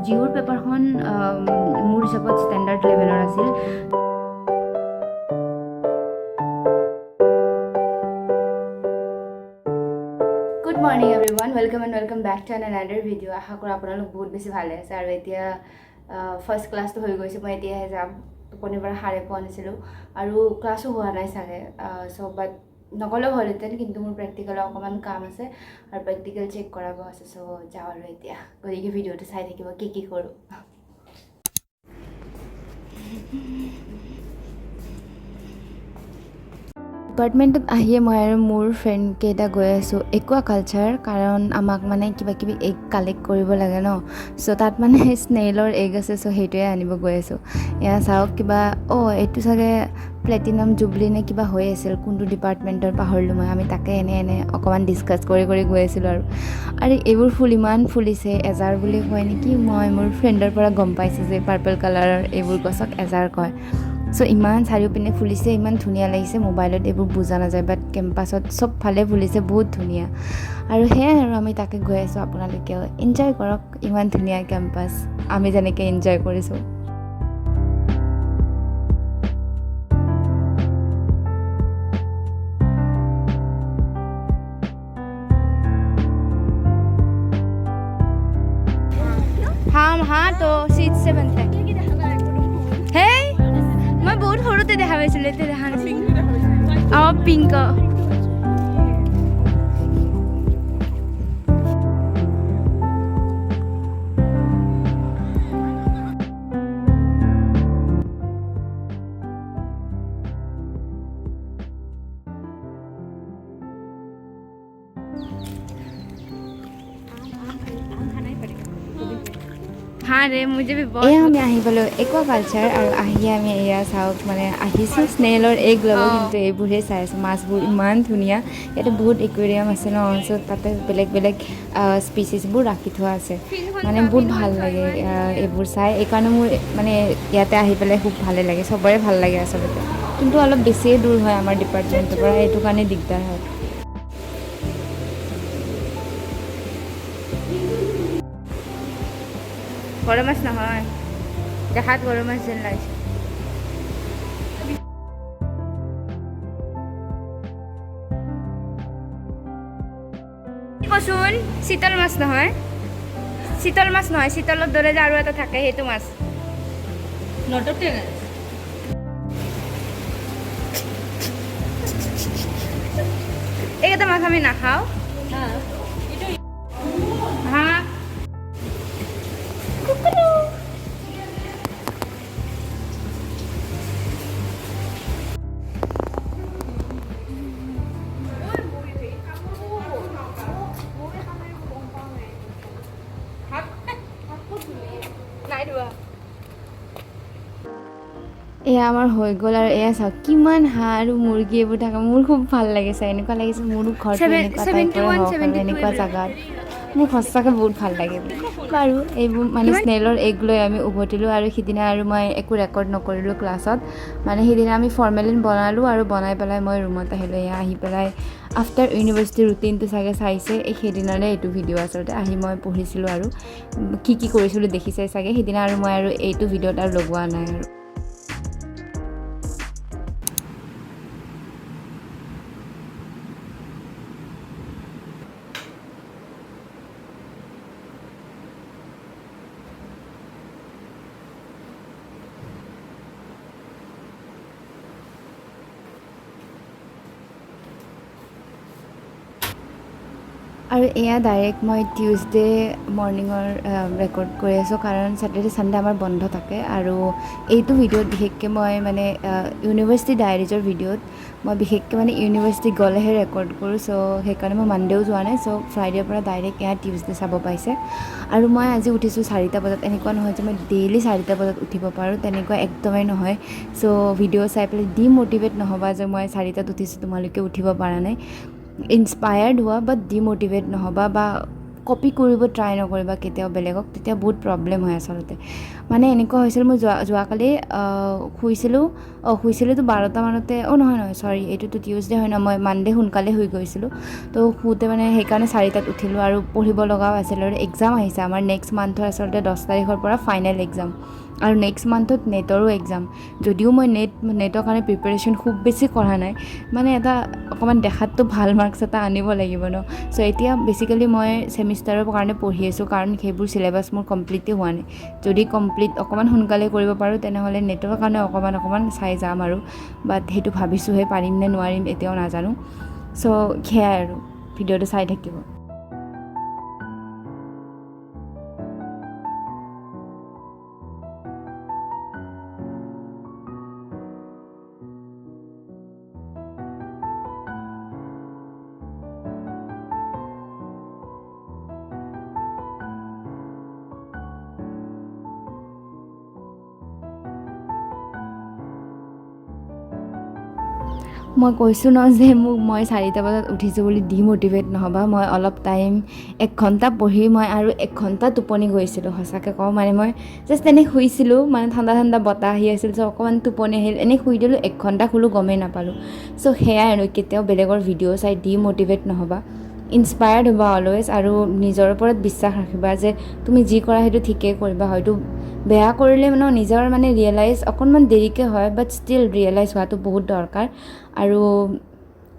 জিঅ'ৰ পেপাৰখন মোৰ হিচাপত ষ্টেণ্ডাৰ্ড লেভেলৰ আছিল। Good morning everyone, welcome back to another video'. আশা কৰোঁ আপোনালোক বহুত বেছি ভালে আছে। আৰু এতিয়া ফাৰ্ষ্ট ক্লাছটো হৈ গৈছে, মই এতিয়াহে যাম। টোপনিৰ পৰা সাৰে পোৱা নাছিলোঁ আৰু ক্লাছো হোৱা নাই চাগে, চ' বাট নগ'লেও হ'লহেঁতেন, কিন্তু মোৰ প্ৰেক্টিকেলৰ অকণমান কাম আছে আৰু প্ৰেক্টিকেল চেক কৰাব আছে। চ' যাওঁ আৰু এতিয়া, গতিকে ভিডিঅ'টো চাই থাকিব কি কৰোঁ। ডিপাৰ্টমেণ্টত আহিয়ে মই আৰু মোৰ ফ্ৰেণ্ডকেইটা গৈ আছোঁ একুৱাকালচাৰ, কাৰণ আমাক মানে কিবাকিবি এগ কালেক্ট কৰিব লাগে ন। চ' তাত মানে স্নেইলৰ এগ আছে, চ' সেইটোৱে আনিব গৈ আছোঁ। এয়া চাওক, কিবা এইটো চাগে প্লেটিনাম জুবলি নে কিবা হৈ আছিল, কোনটো ডিপাৰ্টমেণ্টৰ পাহৰিলোঁ মই। আমি তাকে এনে অকণমান ডিছকাছ কৰি গৈ আছিলোঁ আৰু এইবোৰ ফুল ইমান ফুলিছে, এজাৰ বুলি কয় নেকি, মই মোৰ ফ্ৰেণ্ডৰ পৰা গম পাইছোঁ যে পাৰ্পল কালাৰৰ এইবোৰ গছক এজাৰ কয়। চ' ইমান চাৰিওপিনে ফুলিছে, ইমান ধুনীয়া লাগিছে। মোবাইলত এইবোৰ বুজা নাযায়, বাট কেম্পাছত চবফালে ফুলিছে, বহুত ধুনীয়া। আৰু সেয়াই আৰু আমি তাকে গৈ আছোঁ। আপোনালোকেও এনজয় কৰক ইমান ধুনীয়া কেম্পাছ, আমি যেনেকৈ এনজয় কৰিছোঁ। हाँ तो सीट से बनता है। Hey, मैं बहुत সৰুতে দেখা পাইছিলোঁ, এতিয়া দেখা নাছিলোঁ। পিংক আমি আহি পালোঁ একুৱাকালচাৰ, আৰু আহি আমি এয়া চাওক, মানে আহিছোঁ স্নেইলৰ এগ ল'ব, কিন্তু এইবোৰহে চাই আছোঁ। মাছবোৰ ইমান ধুনীয়া, ইয়াতে বহুত একুৱেৰিয়াম আছে ন, চ' তাতে বেলেগ স্পিচিছবোৰ ৰাখি থোৱা আছে, মানে বহুত ভাল লাগে এইবোৰ চাই। এইকাৰণে মোৰ মানে ইয়াতে আহি পেলাই খুব ভালে লাগে, চবৰে ভাল লাগে আচলতে, কিন্তু অলপ বেছিয়ে দূৰ হয় আমাৰ ডিপাৰ্টমেণ্টৰ পৰা, এইটো কাৰণে দিগদাৰ হয়। গৰৈ মাছ নহয়, দেখাত গৰৈ মাছ যেন লাগিছে। কচোন, চিতল মাছ নহয়, চিতলৰ দৰে যে আৰু এটা থাকে, সেইটো মাছ। এইকেইটা মাছ আমি নাখাওঁ। হা এয়া আমাৰ হৈ গ'ল। আৰু এয়া চাওক কিমান হাঁহ আৰু মুৰ্গী এইবোৰ থাকে, মোৰ খুব ভাল লাগিছে। এনেকুৱা লাগিছে মোৰো ঘৰটো এনেকুৱা টাইপৰে হওক আৰু এনেকুৱা জেগাত, মোৰ সঁচাকৈ বহুত ভাল লাগিল। বাৰু এইবোৰ মানে স্নেইলৰ এগ লৈ আমি উভতিলোঁ, আৰু সিদিনা আৰু মই একো ৰেকৰ্ড নকৰিলোঁ ক্লাছত। মানে সিদিনা আমি ফৰ্মেলিন বনালোঁ, আৰু বনাই পেলাই মই ৰুমত আহিলোঁ। এয়া আহি পেলাই আফটাৰ ইউনিভাৰ্চিটি ৰুটিনটো চাগে চাইছে, সেইদিনাৰে এইটো ভিডিঅ' আচলতে। আহি মই পঢ়িছিলোঁ আৰু কি কৰিছিলোঁ দেখিছে চাগে সিদিনা, আৰু মই আৰু এইটো ভিডিঅ'ত আৰু লগোৱা নাই আৰু। আৰু এয়া ডাইৰেক্ট মই টিউজডে মৰ্ণিঙৰ ৰেকৰ্ড কৰি আছোঁ, কাৰণ ছেটাৰডে ছানডে আমাৰ বন্ধ থাকে। আৰু এইটো ভিডিঅ'ত বিশেষকৈ মই মানে ইউনিভাৰ্চিটি ডায়েৰিজৰ ভিডিঅ'ত মই বিশেষকৈ মানে ইউনিভাৰ্চিটি গ'লেহে ৰেকৰ্ড কৰোঁ, চ' সেইকাৰণে মই মানডেও যোৱা নাই। চ' ফ্ৰাইডেৰ পৰা ডাইৰেক্ট এয়া টিউজডে চাব পাইছে। আৰু মই আজি উঠিছোঁ 4টা বজাত। এনেকুৱা নহয় যে মই ডেইলি 4টা বজাত উঠিব পাৰোঁ, তেনেকুৱা একদমেই নহয়। চ' ভিডিঅ' চাই পেলাই ডিম'টিভেট নহ'বা যে মই 4টাত উঠিছোঁ তোমালোকে উঠিব পৰা নাই। ইনস্পায়াৰ্ড হোৱা, বাট ডিম'টিভেট নহ'বা, বা কপি কৰিব ট্ৰাই নকৰিবা কেতিয়াও বেলেগক, তেতিয়া বহুত প্ৰব্লেম হয় আচলতে। মানে এনেকুৱা হৈছিল, মই যোৱাকালি শুইছিলোঁতো 12টা মানতে, নহয় চৰি, এইটোতো টিউজডে হয় ন, মই মানডে সোনকালে শুই গৈছিলোঁ। তো শুওঁতে মানে সেইকাৰণে 4টাত উঠিলোঁ আৰু পঢ়িব লগাও আছিল। আৰু এক্সাম আহিছে আমাৰ নেক্সট মান্থৰ, আচলতে 10 তাৰিখৰ পৰা ফাইনেল এক্সাম, আৰু নেক্সট মান্থত নেটৰো এক্সাম। যদিও মই নেটৰ কাৰণে প্ৰিপাৰেশ্যন খুব বেছি কৰা নাই, মানে এটা অকণমান দেখাততো ভাল মাৰ্কছ এটা আনিব লাগিব ন। চ' এতিয়া বেচিকেলি মই ছেমিষ্টাৰৰ কাৰণে পঢ়ি আছোঁ, কাৰণ সেইবোৰ চিলেবাছ মোৰ কমপ্লিটেই হোৱা নাই। যদি কমপ্লিট অকণমান সোনকালে কৰিব পাৰোঁ তেনেহ'লে নেটৰ কাৰণে অকণমান চাই যাম আৰু, বাট সেইটো ভাবিছোঁহে, পাৰিম নে নোৱাৰিম এতিয়াও নাজানো। চ' সেয়াই আৰু, ভিডিঅ'টো চাই থাকিব। মই কৈছোঁ ন যে মই 4টা বজাত উঠিছোঁ বুলি ডিম'টিভেট নহ'বা। মই অলপ টাইম 1 ঘণ্টা পঢ়ি মই আৰু 1 ঘণ্টা টোপনি গৈছিলোঁ, সঁচাকৈ কওঁ। মানে মই জাষ্ট এনেই শুইছিলোঁ, মানে ঠাণ্ডা বতাহ আহি আছিল, চ' অকণমান টোপনি আহিল, এনেই শুই দিলোঁ, 1 ঘণ্টা শুলোঁ, গমেই নাপালোঁ। চ' সেয়াই আৰু, কেতিয়াও বেলেগৰ ভিডিঅ' চাই ডিম'টিভেট নহ'বা, ইনস্পায়াৰ্ড হ'বা অলৱেজ, আৰু নিজৰ ওপৰত বিশ্বাস ৰাখিবা যে তুমি যি কৰা সেইটো ঠিকেই কৰিবা। হয়তো বেয়া কৰিলে মানে নিজৰ মানে ৰিয়েলাইজ অকণমান দেৰিকৈ হয়, বাট ষ্টিল ৰিয়েলাইজ হোৱাটো বহুত দৰকাৰ। আৰু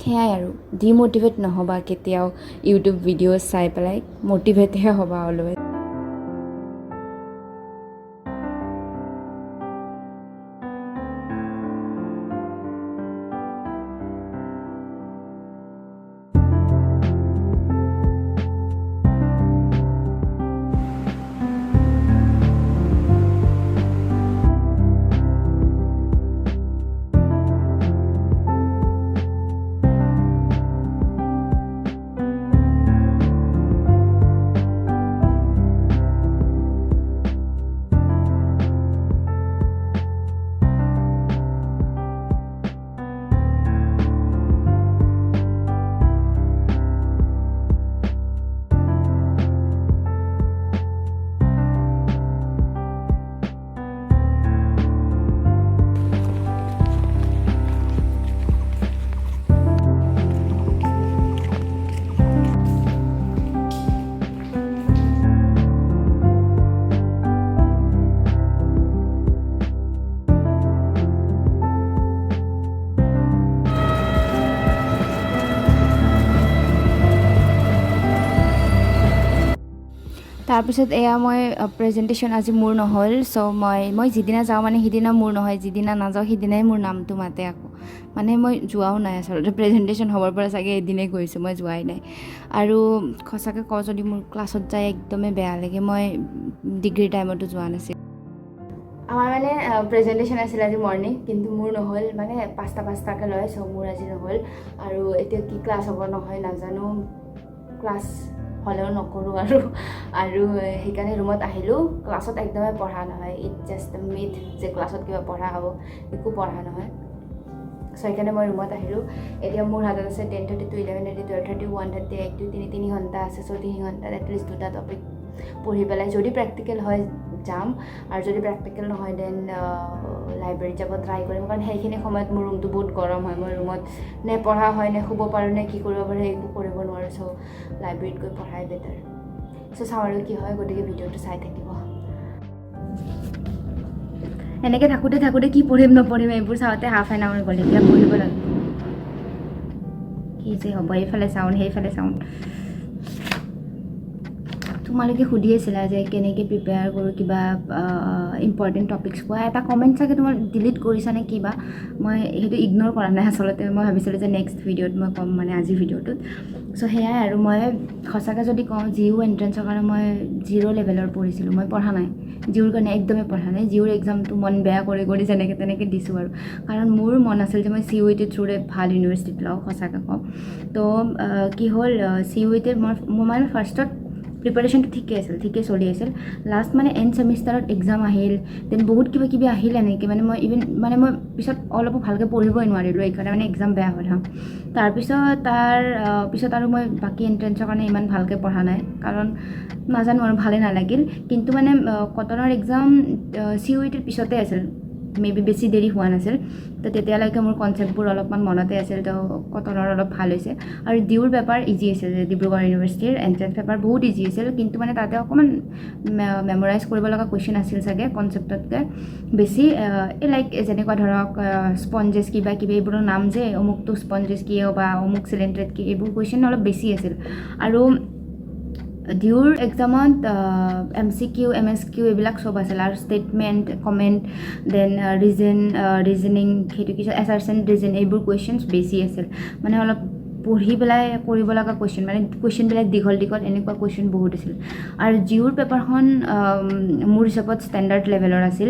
সেয়াই আৰু, ডিম'টিভেট নহ'বা কেতিয়াও ইউটিউব ভিডিঅ'জ চাই পেলাই, মটিভেটহে হ'বা অলৱেজ। তাৰপিছত এয়া মই প্ৰেজেণ্টেশ্যন আজি মোৰ নহ'ল। চ' মই যিদিনা যাওঁ মানে সিদিনা মোৰ নহয়, যিদিনা নাযাওঁ সিদিনাই মোৰ নামটো মাতে আকৌ। মানে মই যোৱাও নাই আচলতে, প্ৰেজেণ্টেশ্যন হ'বৰ পৰা চাগে এদিনেই গৈছোঁ, মই যোৱাই নাই। আৰু সঁচাকৈ কওঁ যদি মোৰ ক্লাছত যাই একদমেই বেয়া লাগে, মই ডিগ্ৰী টাইমতো যোৱা নাছিলোঁ। আমাৰ মানে প্ৰেজেণ্টেশ্যন আছিল আজি মৰ্ণিং, কিন্তু মোৰ নহ'ল, মানে 5টাকৈ লয়, চ' মোৰ আজি নহ'ল। আৰু এতিয়া কি ক্লাছ হ'ব নহয় নাজানো, ক্লাছ হ'লেও নকৰোঁ আৰু সেইকাৰণে ৰুমত আহিলোঁ। ক্লাছত একদমেই পঢ়া নহয়, ইট জাষ্ট মিথ যে ক্লাছত কিবা পঢ়া হ'ব, একো পঢ়া নহয়। চ' সেইকাৰণে মই ৰুমত আহিলোঁ। এতিয়া মোৰ হাতত আছে 10:30 to 11:30, 12:30, 1:30, 1 to 3 ঘণ্টা আছে। চ' 3 ঘণ্টাত এটলিষ্ট 2টা টপিক পঢ়ি পেলাই যদি প্ৰেক্টিকেল হয় যাম, আৰু যদি প্ৰেক্টিকেল নহয় দেন লাইব্ৰেৰীত যাব ট্ৰাই কৰিম, কাৰণ সেইখিনি সময়ত মোৰ ৰুমটো বহুত গৰম হয়। মই ৰুমত নে পঢ়া হয় নে শুব পাৰোঁ নে কি কৰিব পাৰোঁ একো কৰিব নোৱাৰোঁ। চ' লাইব্ৰেৰীত গৈ পঢ়াই বেটাৰ। চ' চাওঁ আৰু কি হয়, গতিকে ভিডিঅ'টো চাই থাকিব। এনেকৈ থাকোঁতে কি পঢ়িম নপঢ়িম এইবোৰ চাওঁতে হাফ এন আৱাৰ গ'ল। এতিয়া পঢ়িব লাগিব, কি যে হ'ব, এইফালে চাউণ্ড সেইফালে চাউণ্ড। তোমালোকে সুধি আছিলা যে কেনেকৈ প্ৰিপেয়াৰ কৰোঁ, কিবা ইম্পৰ্টেণ্ট টপিকছ পোৱা। এটা কমেণ্ট চাগে তোমাৰ ডিলিট কৰিছা নে কিবা, মই সেইটো ইগন'ৰ কৰা নাই আচলতে। মই ভাবিছিলোঁ যে নেক্সট ভিডিঅ'ত মই ক'ম, মানে আজিৰ ভিডিঅ'টোত। চ' সেয়াই আৰু, মই সঁচাকৈ যদি কওঁ জিউ এণ্ট্ৰেঞ্চৰ কাৰণে মই 0 লেভেলৰ পঢ়িছিলোঁ, মই পঢ়া নাই জিউৰ কাৰণে, একদমেই পঢ়া নাই। জিউৰ এক্সামটো মন বেয়া কৰি যেনেকৈ তেনেকৈ দিছোঁ আৰু, কাৰণ মোৰ মন আছিল যে মই CUET থ্ৰুৰে ভাল ইউনিভাৰ্চিটিত লওঁ, সঁচাকৈ কওঁ। তো কি হ'ল, CUET মই মানে ফাৰ্ষ্টত প্ৰিপাৰেশ্যনটো ঠিকে চলি আছিল লাষ্ট মানে এণ্ড ছেমিষ্টাৰত এক্সাম আহিল দেন বহুত কিবা আহিল এনেকৈ মানে মই মই পিছত অলপো ভালকৈ পঢ়িবই নোৱাৰিলোঁ এইকাৰণে মানে এক্সাম বেয়া হ'ল পিছত আৰু মই বাকী এণ্ট্ৰেঞ্চৰ কাৰণে ইমান ভালকৈ পঢ়া নাই কাৰণ নাজানো আৰু ভালেই নালাগিল কিন্তু মানে কটনৰ এক্সাম CUETৰ পিছতে আছিল মেবি বেছি দেৰি হোৱা নাছিল তো তেতিয়ালৈকে মোৰ কনচেপ্টবোৰ অলপমান মনতে আছিল তো কটনৰ অলপ ভাল হৈছে আৰু ডিউৰ পেপাৰ ইজি আছিল ডিব্ৰুগড় ইউনিভাৰ্চিটিৰ এণ্ট্ৰেঞ্চ পেপাৰ বহুত ইজি আছিল কিন্তু মানে তাতে অকণমান মেমৰাইজ কৰিব লগা কুৱেশ্যন আছিল চাগে কনচেপ্টতকৈ বেছি লাইক যেনেকুৱা ধৰক স্পঞ্জেছ কিবা এইবোৰৰ নাম যে অমুকটো স্পঞ্জেছ কি বা অমুক চিলিণ্ড্ৰেট কি এইবোৰ কুৱেশ্যন অলপ বেছি আছিল আৰু ডিউৰ এক্সামত MCQ MSQ এইবিলাক চব আছিল আৰু ষ্টেটমেণ্ট কমেণ্ট দেন ৰিজনিং সেইটো কি এছাৰচেণ্ট ৰিজন এইবোৰ কুৱেশ্যনছ বেছি আছিল মানে অলপ পঢ়ি পেলাই কৰিব লগা কুৱেশ্যন মানে কুৱেশ্যনবিলাক দীঘল এনেকুৱা কুৱেশ্যন বহুত আছিল আৰু জিউৰ পেপাৰখন মোৰ হিচাপত ষ্টেণ্ডাৰ্ড লেভেলৰ আছিল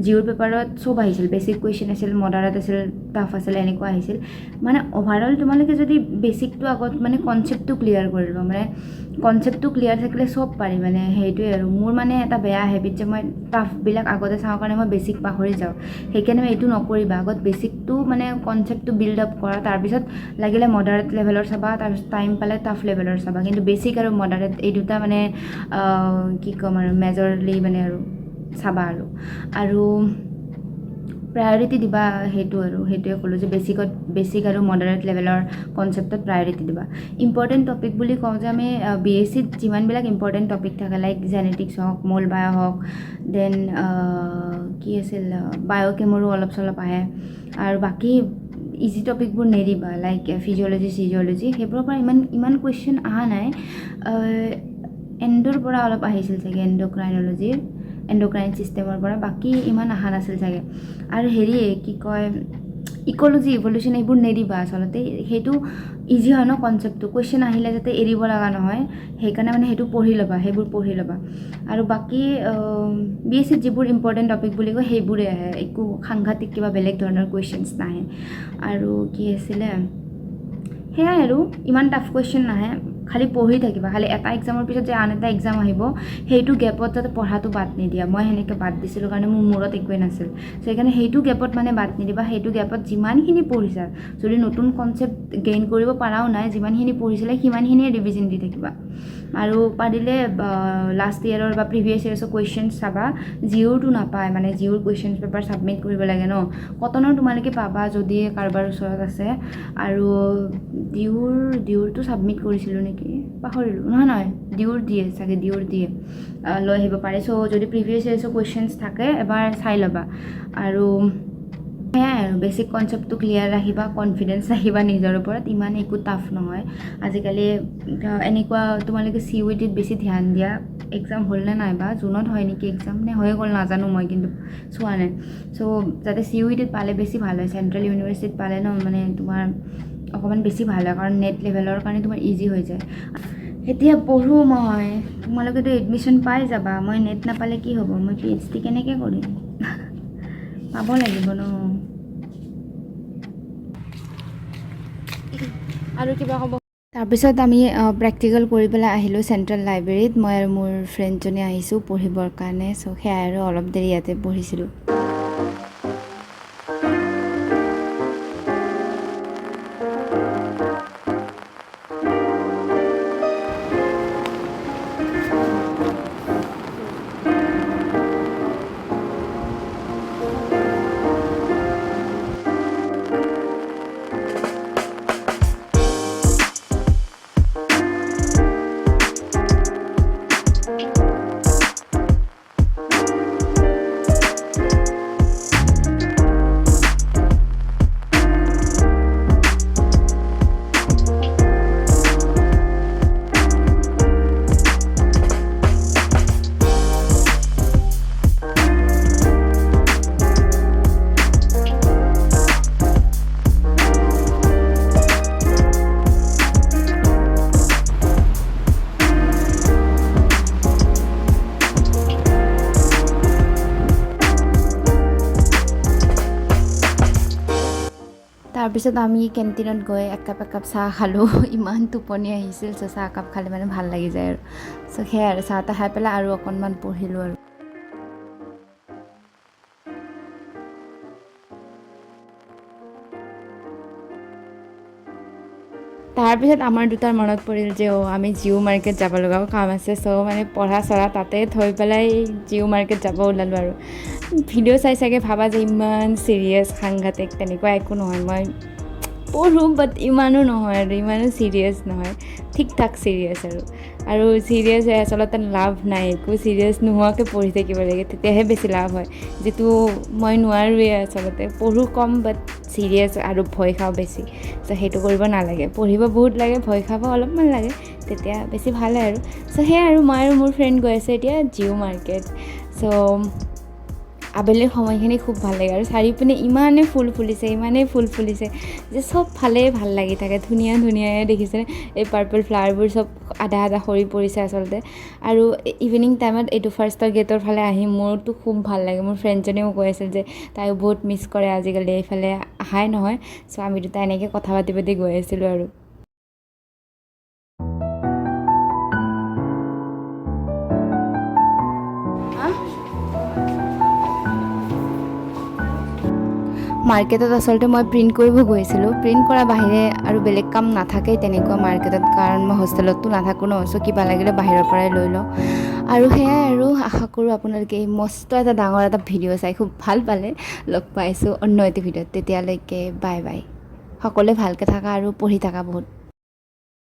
জিউৰ পেপাৰত চব আহিছিল বেছিক কুৱেশ্যন আছিল মডাৰেট আছিল টাফ আছিল এনেকুৱা আহিছিল মানে অভাৰঅল তোমালোকে যদি বেছিকটো আগত মানে কনচেপ্টটো ক্লিয়াৰ কৰি লোৱা মানে কনচেপ্টটো ক্লিয়াৰ থাকিলে চব পাৰি মানে সেইটোৱে আৰু মোৰ মানে এটা বেয়া হেবিট যে মই টাফবিলাক আগতে চাওঁ কাৰণে মই বেছিক পাহৰি যাওঁ সেইকাৰণে মই এইটো নকৰিবা আগত বেছিকটো মানে কনচেপ্টটো বিল্ড আপ কৰা তাৰপিছত লাগিলে মডাৰেট লেভেলৰ চাবা তাৰপিছত টাইম পালে টাফ লেভেলৰ চাবা কিন্তু বেছিক আৰু মডাৰেট এই দুটা মানে কি ক'ম আৰু মেজৰলি মানে আৰু চাবা আৰু প্ৰায়ৰিটি দিবা সেইটোৱে ক'লোঁ যে বেছিক আৰু মডাৰেট লেভেলৰ কনচেপ্টত প্ৰায়ৰিটি দিবা ইম্পৰ্টেণ্ট টপিক বুলি কওঁ যে আমি BSCত যিমানবিলাক ইম্পৰ্টেণ্ট টপিক থাকে লাইক জেনেটিক্স হওক মল বায়' হওক দেন কি আছিল বায়'কেমৰো অলপ চলপ আহে আৰু বাকী ইজি টপিকবোৰ নেৰিবা লাইক ফিজিঅ'লজি সেইবোৰৰ পৰা ইমান কুৱেশ্যন অহা নাই এণ্ডৰ পৰা অলপ আহিছিল চাগে এণ্ডক্ৰাইন ছিষ্টেমৰ পৰা বাকী ইমান অহা নাছিল চাগে আৰু কি কয় ইক'লজি ইভলিউশ্যন এইবোৰ নেৰিবা আচলতে সেইটো ইজি হয় ন কনচেপ্টটো কুৱেশ্যন আহিলে যাতে এৰিব লগা নহয় সেইকাৰণে মানে সেইবোৰ পঢ়ি ল'বা আৰু বাকী BSCত যিবোৰ ইম্পৰ্টেণ্ট টপিক বুলি কয় সেইবোৰে আহে একো সাংঘাতিক কিবা বেলেগ ধৰণৰ কুৱেশ্যনছ নাহে আৰু কি আছিলে সেয়াই আৰু ইমান টাফ কুৱেশ্যন নাহে খালি পঢ়ি থাকিবা খালি এটা এক্সামৰ পিছত যে আন এটা এক্সাম আহিব সেইটো গেপত যাতে পঢ়াটো বাদ নিদিয়া মই সেনেকৈ বাদ দিছিলোঁ কাৰণে মোৰ মূৰত একোৱেই নাছিল চ' সেইকাৰণে সেইটো গেপত মানে বাদ নিদিবা সেইটো গেপত যিমানখিনি পঢ়িছা যদি নতুন কনচেপ্ট গেইন কৰিব পাৰাও নাই যিমানখিনি পঢ়িছিলে সিমানখিনিয়ে ৰিভিজন দি থাকিবা আৰু পাৰিলে লাষ্ট ইয়েৰৰ বা প্ৰিভিয়াছ ইয়েৰ্ছৰ কুৱেশ্যনছ চাবা জিঅ'ৰটো নাপায় মানে জিঅ'ৰ কুৱেশ্যনছ পেপাৰ ছাবমিট কৰিব লাগে ন কটনৰ তোমালোকে পাবা যদি কাৰোবাৰ ওচৰত আছে আৰু ডিউৰটো ছাবমিট কৰিছিলোঁ নেকি পাহৰিলোঁ নহয় ডিউৰ দিয়ে লৈ আহিব পাৰে চ' যদি প্ৰিভিয়াছ ইয়েৰ্ছৰ কুৱেশ্যনছ থাকে এবাৰ চাই ল'বা আৰু সেয়াই আৰু বেছিক কনচেপ্টটো ক্লিয়াৰ ৰাখিবা কনফিডেঞ্চ ৰাখিবা নিজৰ ওপৰত ইমান একো টাফ নহয় আজিকালি এনেকুৱা তোমালোকে CUETত বেছি ধ্যান দিয়া এক্সাম হ'ল নে নাই বা জুনত হয় নেকি এক্সাম নে হৈ গ'ল নাজানো মই কিন্তু চোৱা নাই চ' যাতে CUETত পালে বেছি ভাল হয় চেণ্ট্ৰেল ইউনিভাৰ্চিটিত পালে ন মানে তোমাৰ অকণমান বেছি ভাল হয় কাৰণ নেট লেভেলৰ কাৰণে তোমাৰ ইজি হৈ যায় এতিয়া পঢ়োঁ মই তোমালোকেতো এডমিশ্যন পাই যাবা মই নেট নাপালে কি হ'ব মই PhD কেনেকৈ কৰিম পাব লাগিব ন আৰু কিবা হ'ব তাৰপিছত আমি প্ৰেক্টিকেল কৰি পেলাই আহিলোঁ চেণ্ট্ৰেল লাইব্ৰেৰীত মই আৰু মোৰ ফ্ৰেণ্ডজনী আহিছোঁ পঢ়িবৰ কাৰণে চ' সেয়াই আৰু অলপ দেৰি ইয়াতে পঢ়িছিলোঁ তাৰপিছত আমি কেণ্টিনত গৈ একাপ চাহ খালোঁ ইমান টোপনি আহিছিল চ' চাহ একাপ খালে মানে ভাল লাগি যায় আৰু চ' সেয়াই আৰু চাহ তাহ খাই পেলাই আৰু অকণমান পঢ়িলোঁ আৰু তাৰপিছত আমাৰ দুটাৰ মনত পৰিল যে আমি জিঅ' মাৰ্কেট যাব লগাও কাম আছে চ' মানে পঢ়া চঢ়া তাতে থৈ পেলাই জিঅ' মাৰ্কেট যাব ওলালোঁ আৰু ভিডিঅ' চাই চাগে ভাবা যে ইমান চিৰিয়াছ সাংঘাতিক তেনেকুৱা একো নহয় মই পঢ়োঁ বাট ইমানো নহয় আৰু ইমানো চিৰিয়াছ নহয় ঠিক ঠাক চিৰিয়াছ আৰু চিৰিয়াছ হৈ আচলতে লাভ নাই একো চিৰিয়াছ নোহোৱাকৈ পঢ়ি থাকিব লাগে তেতিয়াহে বেছি লাভ হয় যিটো মই নোৱাৰোঁৱেই আচলতে পঢ়োঁ কম বাট চিৰিয়াছ আৰু ভয় খাওঁ বেছি চ' সেইটো কৰিব নালাগে পঢ়িব বহুত লাগে ভয় খাব অলপমান লাগে তেতিয়া বেছি ভাল হয় আৰু চ' সেয়াই আৰু মই আৰু মোৰ ফ্ৰেণ্ড গৈ আছোঁ এতিয়া জিঅ' মাৰ্কেট চ' আবেলিৰ সময়খিনি খুব ভাল লাগে আৰু চাৰিওপিনে ইমানেই ফুল ফুলিছে যে চব ফালেই ভাল লাগি থাকে ধুনীয়া দেখিছেনে এই পাৰ্পল ফ্লাৱাৰবোৰ চব আধা সৰি পৰিছে আচলতে আৰু ইভিনিং টাইমত এইটো ফাৰ্ষ্টৰ গেটৰ ফালে আহি মোৰতো খুব ভাল লাগে মোৰ ফ্ৰেণ্ডজনেও কৈ আছিল যে তাইও বহুত মিছ কৰে আজিকালি এইফালে অহাই নহয় চ' আমি দুটা এনেকৈ কথা পাতি গৈ আছিলোঁ আৰু মাৰ্কেটত আচলতে মই প্ৰিণ্ট কৰিব গৈছিলোঁ প্ৰিণ্ট কৰা বাহিৰে আৰু বেলেগ কাম নাথাকেই তেনেকুৱা মাৰ্কেটত কাৰণ মই হোষ্টেলততো নাথাকোঁ ন চ' কিবা লাগিলে বাহিৰৰ পৰাই লৈ লওঁ আৰু সেয়াই আৰু আশা কৰোঁ আপোনালোকে এই মস্ত এটা ডাঙৰ এটা ভিডিঅ' চাই খুব ভাল পালে লগ পাইছোঁ অন্য এটি ভিডিঅ'ত তেতিয়ালৈকে বাই সকলোৱে ভালকৈ থাকা আৰু পঢ়ি থাকা বহুত